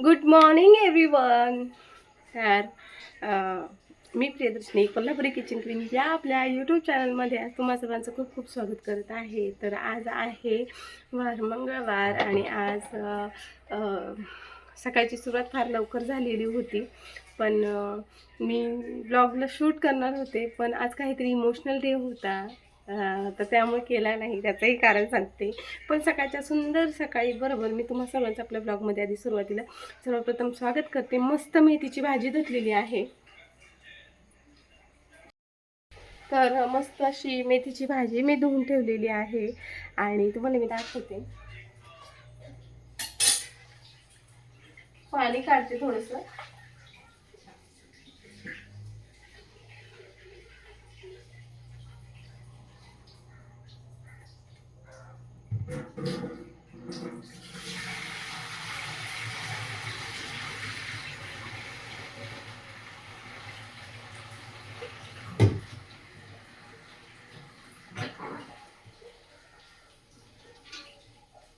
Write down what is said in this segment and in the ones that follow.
Good morning everyone. तर मी Priyadarshini Kolhapuri kitchen queen या आपल्या यूट्यूब चॅनलमध्ये आज तुम्हा सर्वांचं खूप खूप स्वागत करत आहे. तर आज आहे वार मंगळवार आणि आज सकाळची सुरुवात फार लवकर झालेली होती. पण मी ब्लॉगला शूट करणार होते, पण आज काहीतरी इमोशनल डे होता, तर त्यामुळे केला नाही. त्याचंही कारण सांगते. पण सकाळच्या सुंदर सकाळी बरोबर मी तुम्हा सर्वांचं आपल्या ब्लॉगमध्ये आधी सुरुवातीला सर्वप्रथम स्वागत करते. मस्त मेथीची भाजी धुतलेली आहे. तर मस्त अशी मेथीची भाजी मी धुवून ठेवलेली आहे आणि तुम्हाला मी दाखवते. पाणी काढते थोडंसं.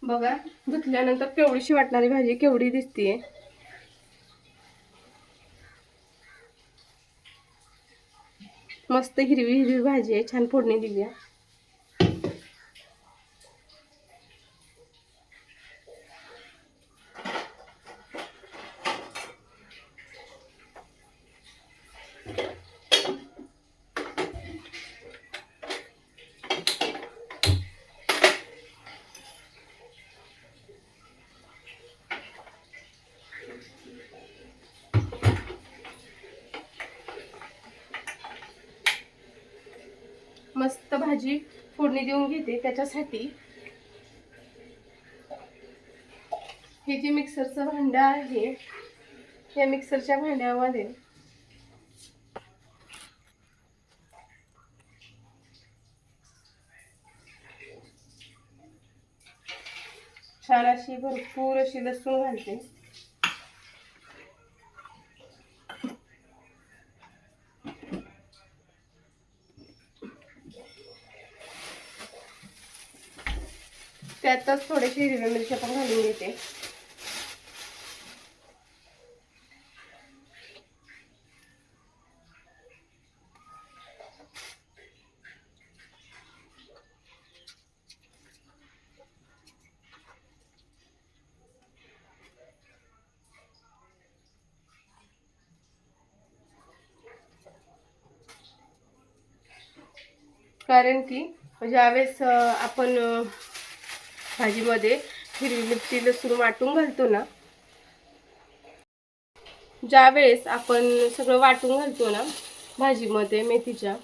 बघा, धुतल्यानंतर केवढीशी वाटणारी भाजी केवढी दिसतीये. मस्त हिरवी हिरवी भाजी आहे. छान फोडणी दिली आहे. मस्त भाजी फोडणी देऊन घेते. त्याच्यासाठी हे जे मिक्सरचं भांडं आहे, या मिक्सरच्या भांड्यामध्ये छान अशी भरपूर अशी लसूण घालते. त्यातच थोडेसे हिरव्या मिरच्या पण घालून घेते. कारण की ज्यावेळेस आपण भाजीमध्ये हिरवी मिरची लसूण वाटून घालतो ना, ज्यावेळेस आपण सगळं वाटून घालतो ना भाजीमध्ये, मेथीच्या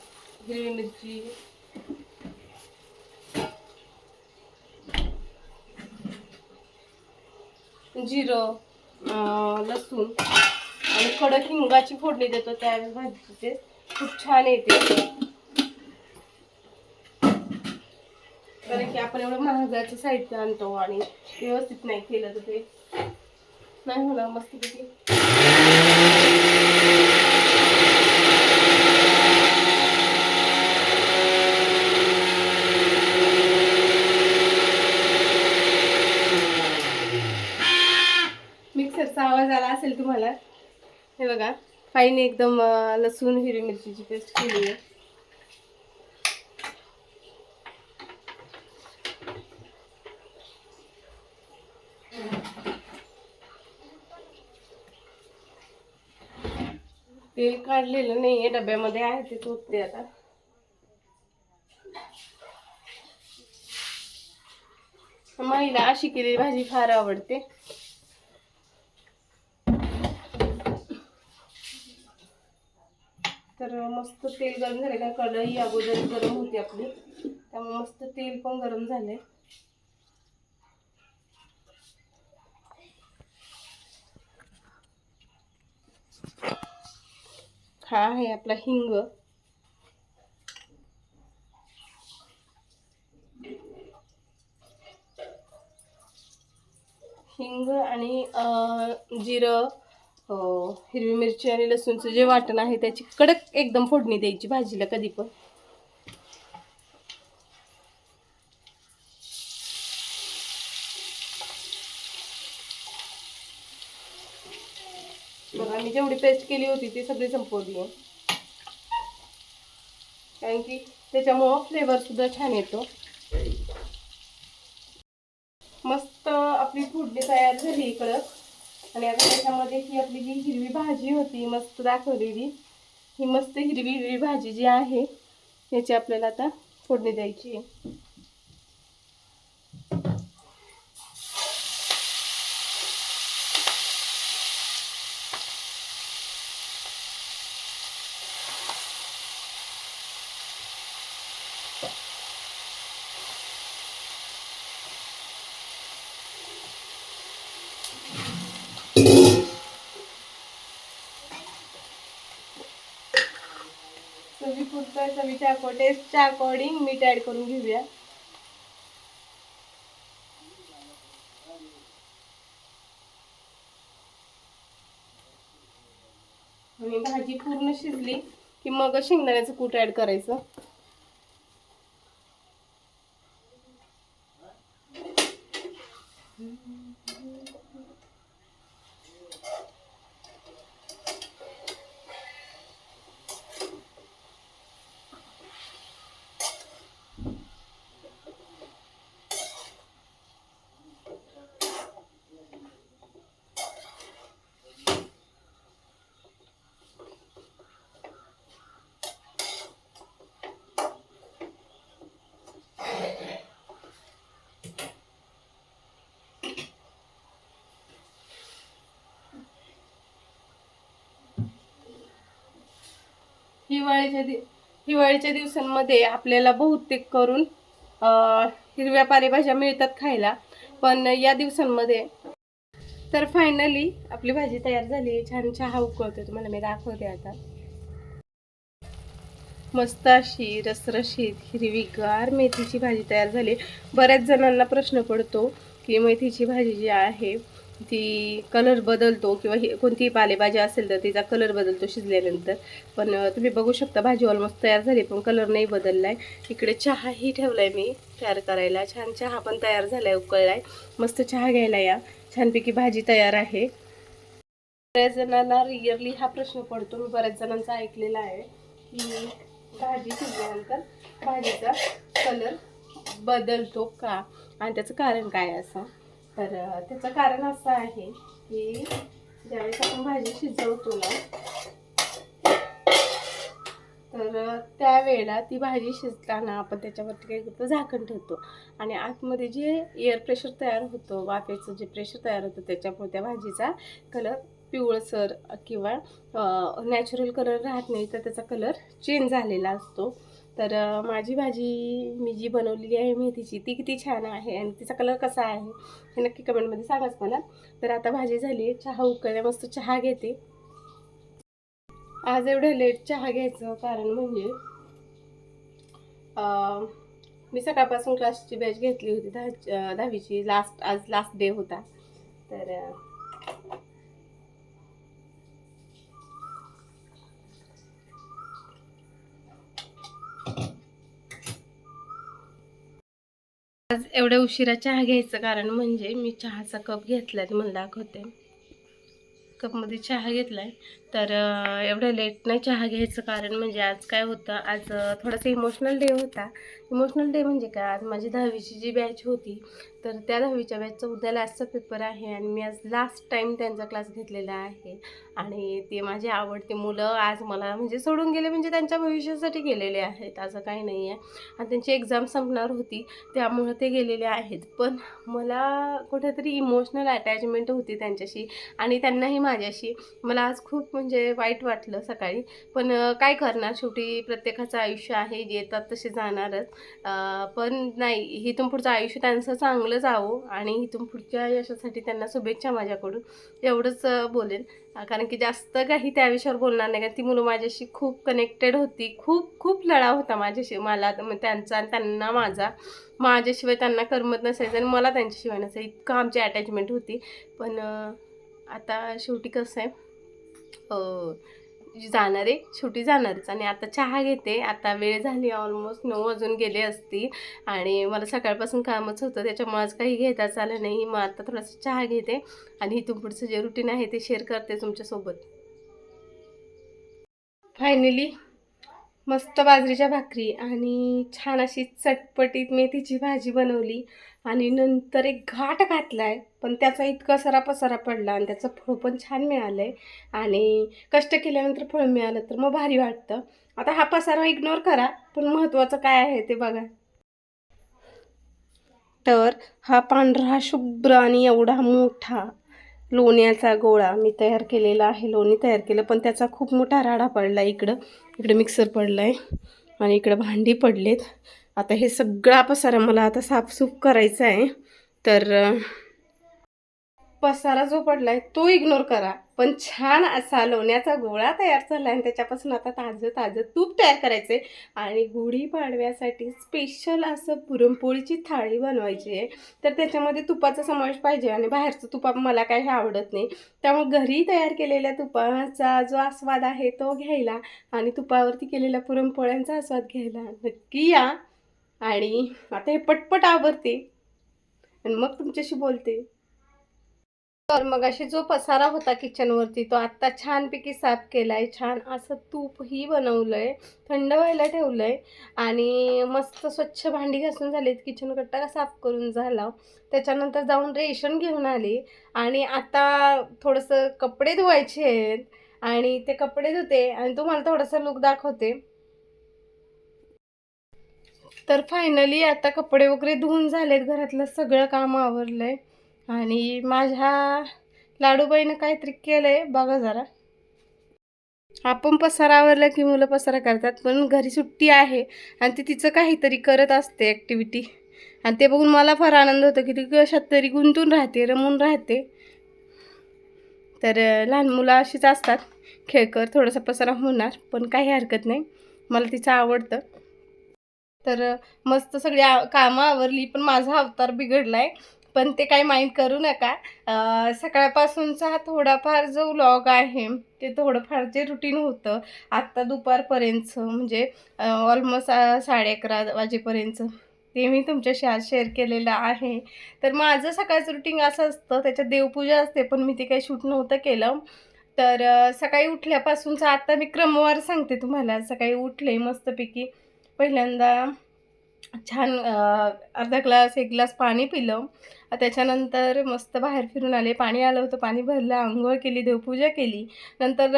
हिरवी मिरची, जिरं, लसूण आणि कडक हिंगाची फोडणी देतो, त्यावेळेस भाजीचे खूप छान येते. कारण की आपण एवढं महागाचं साहित्य आणतो आणि व्यवस्थित नाही केलं तर ते नाही होणार मस्तपैकी. मिक्सरचा आवाज आला असेल तुम्हाला. हे बघा, फाईन एकदम लसूण हिरवी मिरचीची पेस्ट केली आहे. तेल काढलेलं नाहीये, डब्यामध्ये आहे ते होते आता. महिला अशी केलेली भाजी फार आवडते. तर मस्त तेल गरम झाले का, कढई अगोदर गरम होती आपली, त्यामुळे मस्त तेल पण गरम झाले. हा आहे आपला हिंग. हिंग आणि जिरं, हिरवी मिरची आणि लसूणचं जे वाटण आहे त्याची कडक एकदम फोडणी द्यायची भाजीला कधी पण. बघा मी जेवढी पेस्ट केली होती ती सगळी संपवली आहे, कारण की त्याच्यामुळं फ्लेवर सुद्धा छान येतो. मस्त आपली फोडणी तयार झाली इकडं. आणि आता त्याच्यामध्ये ही आपली जी हिरवी भाजी होती मस्त दाखवलेली, ही मस्त हिरवी हिरवी भाजी जी आहे याची आपल्याला आता फोडणी द्यायची आहे. चवीच्या टेस्टच्या अकॉर्डिंग मीठ ऍड करून घेऊया. आणि भाजी पूर्ण शिजली की मग शेंगदाण्याचं कूट ऍड करायचं. हिवाळीच्या दिवसांमध्ये आपल्याला बहुतेक करून हिरव्या पालेभाज्या मिळतात खायला, पण या दिवसांमध्ये तर फायनली आपली भाजी तयार झाली. छान चहा उकळते, तुम्हाला मी दाखवते आता. मस्त अशी रसरशीत हिरवीगार मेथीची भाजी तयार झाली. बऱ्याच जणांना प्रश्न पडतो की मेथीची भाजी जी आहे ती कलर बदलतो किंवा कोणतीही पालेभाजी असेल तर तिचा कलर बदलतो शिजल्यानंतर. पण तुम्ही बघू शकता भाजी ऑलमोस्ट तयार झाली पण कलर नाही बदललाय. इकडे चहाही ठेवलाय मी तयार करायला. छान चहा पण तयार झालाय, उकळलाय. मस्त चहा घ्यायला या. छानपैकी भाजी तयार आहे. बऱ्याच जणांना रिअरली हा प्रश्न पडतो, मी बऱ्याच जणांचा ऐकलेला आहे की भाजी शिजल्यानंतर भाजीचा कलर बदलतो का आणि त्याचं कारण काय असं. तर त्याचं कारण असं आहे की ज्यावेळेस आपण भाजी शिजवतो ना तर त्यावेळेला ती भाजी शिजताना आपण त्याच्यावरती काय करतो, झाकण ठेवतो आणि आतमध्ये जे एअर प्रेशर तयार होतं, वाफेचं जे प्रेशर तयार होतं त्याच्यामुळे त्या भाजीचा कलर पिवळसर किंवा नॅचरल कलर राहत नाही, तर त्याचा कलर चेंज झालेला असतो. तर माझी भाजी मी जी बनवलेली आहे मेथीची ती किती छान आहे आणि तिचा कलर कसा आहे हे नक्की कमेंटमध्ये सांगाच मला. तर आता भाजी झाली, चहा उकळल्या, मस्त चहा घेते. आज एवढं लेट चहा घ्यायचं कारण म्हणजे मी सकाळपासून क्लासची बॅच घेतली होती, 10वीची. आज लास्ट डे होता. तर आज एवढ्या उशिरा चहा घ्यायचं कारण म्हणजे मी चहाचा कप घेतला आहे, मला दाखवते. कपमध्ये चहा घेतलाय. तर एवढं लेट नाही चहा घ्यायचं कारण म्हणजे आज काय होतं, आज थोडासा इमोशनल डे होता. इमोशनल डे म्हणजे काय, आज माझी 10वीची जी बॅच होती तर त्या 10वीच्या बॅचचा उद्या लास्टचा पेपर आहे आणि मी आज लास्ट टाईम त्यांचा क्लास घेतलेला आहे. आणि ते माझे आवडते मुलं आज मला म्हणजे सोडून गेले, म्हणजे त्यांच्या भविष्यासाठी गेलेले आहेत, असं काही नाही आहे. आणि त्यांची एक्झाम संपणार होती त्यामुळं ते गेलेले आहेत. पण मला कुठेतरी इमोशनल अटॅचमेंट होती त्यांच्याशी आणि त्यांनाही माझ्याशी. मला आज खूप म्हणजे वाईट वाटलं सकाळी, पण काय करणार, शेवटी प्रत्येकाचं आयुष्य आहे, जे येतात तसे जाणारच. पण नाही, इथून पुढचं आयुष्य त्यांचं चांगलं जावं आणि इथून पुढच्या यशासाठी त्यांना शुभेच्छा माझ्याकडून, एवढंच बोलेन. कारण की जास्त काही त्या विषयावर बोलणार नाही, कारण ती मुलं माझ्याशी खूप कनेक्टेड होती. खूप खूप लढा होता माझ्याशी, मला त्यांचा आणि त्यांना माझा. माझ्याशिवाय त्यांना करमत नसायचं आणि मला त्यांच्याशिवाय नसायचं, इतकं आमची अटॅचमेंट होती. पण आता शेवटी कसं आहे, जाणार आहे, छोटी जाणारच. आणि आता चहा घेते. आता वेळ झाली, ऑलमोस्ट 9 वाजून गेले असती आणि मला सकाळपासून कामच होतं, त्याच्यामुळे आज काही घेताच आलं नाही. मग आता थोडासा चहा घेते आणि इथून पुढचं जे रुटीन आहे ते शेअर करते तुमच्यासोबत. फायनली मस्त बाजरीच्या भाकरी आणि छान अशी चटपटीत मेथीची भाजी बनवली आणि नंतर एक घाट घातलाय, पण त्याचा इतका सारा पसारा पडला आणि त्याचं फळ पण छान मिळालंय. आणि कष्ट केल्यानंतर फळ मिळालं तर मग भारी वाटतं. आता हा पसारा इग्नोर करा, पण महत्त्वाचं काय आहे ते बघा. तर हा पांढरा शुभ्र आणि एवढा मोठा लोण्याचा गोळा मी तयार केलेला आहे. लोणी तयार केलं, पण त्याचा खूप मोठा राडा पडला. इकडं मिक्सर पडला आहे आणि इकडं भांडी पडलेत. आता हे सगळा पसारा मला आता साफसूफ करायचा आहे. तर पसारा जो पडलाय तो इग्नोर करा, पण छान असा लोण्याचा गोळा तयार झाला आणि त्याच्यापासून आता ताजं ताजं तूप तयार करायचंय. आणि गुढीपाडव्यासाठी स्पेशल असं पुरणपोळीची थाळी बनवायची आहे. तर त्याच्यामध्ये तुपाचा समावेश पाहिजे आणि बाहेरचं तुपा मला काही आवडत नाही, त्यामुळे घरी तयार केलेल्या तुपाचा जो आस्वाद आहे तो घ्यायला आणि तुपावरती केलेल्या पुरणपोळ्यांचा आस्वाद घ्यायला नक्की या. आणि आता हे पटपट आवरते आणि मग तुमच्याशी बोलते. तर मग अशी जो पसारा होता किचनवरती तो आत्ता छानपैकी साफ केलाय. छान असं तूपही बनवलंय, थंड व्हायला ठेवलंय आणि मस्त स्वच्छ भांडी घासून झालीत. किचन कट्टा साफ करून झाला. त्याच्यानंतर जाऊन रेशन घेऊन आली आणि आता थोडंसं कपडे धुवायचे आहेत आणि ते कपडे धुते आणि तुम्हाला थोडंसं लुक दाखवते. तर फायनली आता कपडे वगैरे धुवून झालेत, घरातलं सगळं काम आवरलंय आणि माझ्या लाडूबाईनं काहीतरी केलंय बघा जरा. आपण पसारा आवरला की मुलं पसारा करतात, पण घरी सुट्टी आहे आणि ती तिचं काहीतरी करत असते ॲक्टिव्हिटी, आणि ते बघून मला फार आनंद होतो की ती कशात तरी गुंतून राहते, रमून राहते. तर लहान मुलं अशीच असतात, खेळकर. थोडासा पसारा होणार पण काही हरकत नाही, मला तिचं आवडतं. तर मस्त सगळी कामं आवरली, पण माझा अवतार बिघडलाय, पण ते काही माइंड करू नका. सकाळपासूनचा थोडाफार जो व्लॉग आहे ते थोडंफार जे रुटीन होतं आत्ता दुपारपर्यंतचं, म्हणजे ऑलमोस्ट 11:30 वाजेपर्यंतचं, ते मी तुमच्याशी आज शेअर केलेलं आहे. तर माझं सकाळचं रुटीन असं असतं, त्याच्यात देवपूजा असते, पण मी ते काही शूट नव्हतं केलं. तर सकाळी उठल्यापासूनचं आता मी क्रमवार सांगते तुम्हाला. सकाळी उठले मस्तपैकी, पहिल्यांदा छान अर्धा ग्लास 1 ग्लास पाणी पिलं. त्याच्यानंतर मस्त बाहेर फिरून आले, पाणी आलं होतं, पाणी भरलं, अंघोळ केली, देवपूजा केली. नंतर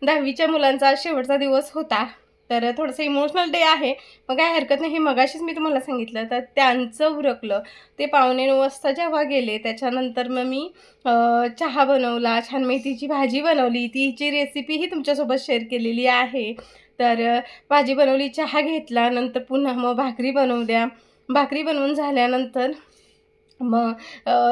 10वीच्या मुलांचा शेवटचा दिवस होता, तर थोडंसं इमोशनल डे आहे, मग काय हरकत नाही. हे मगाशीच मी तुम्हाला सांगितलं. तर त्यांचं उरकलं. ते 8:45 वाजता जेव्हा गेले त्याच्यानंतर मग मी चहा बनवला, छान मेथीची भाजी बनवली, तिची रेसिपीही तुमच्यासोबत शेअर केलेली आहे. तर भाजी बनवली, चहा घेतला, नंतर पुन्हा मग भाकरी बनवल्या. भाकरी बनवून झाल्यानंतर मग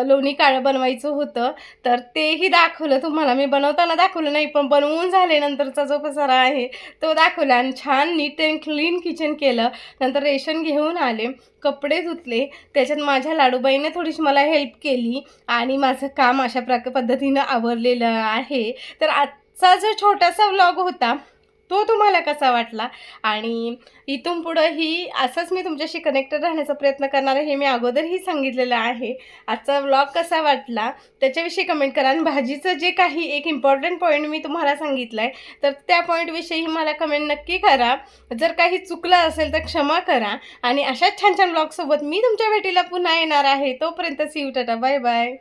लोणी काळं बनवायचं होतं, तर तेही दाखवलं तुम्हाला. मी बनवताना दाखवलं नाही, पण बनवून झाल्यानंतरचा जो पसारा आहे तो दाखवला आणि छान नीट अँड क्लीन किचन केलं. नंतर रेशन घेऊन आले, कपडे धुतले, त्याच्यात माझ्या लाडूबाईने थोडीशी मला हेल्प केली आणि माझं काम अशा पद्धतीनं आवरलेलं आहे. तर आजचा जो छोटासा व्लॉग होता तो तुम्हाला कसा वाटला, आणि इथून पुढंही असंच मी तुमच्याशी कनेक्टेड राहण्याचा प्रयत्न करणार आहे, हे मी अगोदरही सांगितलेलं आहे. आजचा व्लॉग कसा वाटला त्याच्याविषयी कमेंट करा. आणि भाजीचं जे काही एक इम्पॉर्टंट पॉईंट मी तुम्हाला सांगितलं आहे, तर त्या पॉईंटविषयी मला कमेंट नक्की करा. जर काही चुकलं असेल तर क्षमा करा. आणि अशाच छान छान व्लॉगसोबत मी तुमच्या भेटीला पुन्हा येणार आहे. तोपर्यंत see you, tata, bye bye.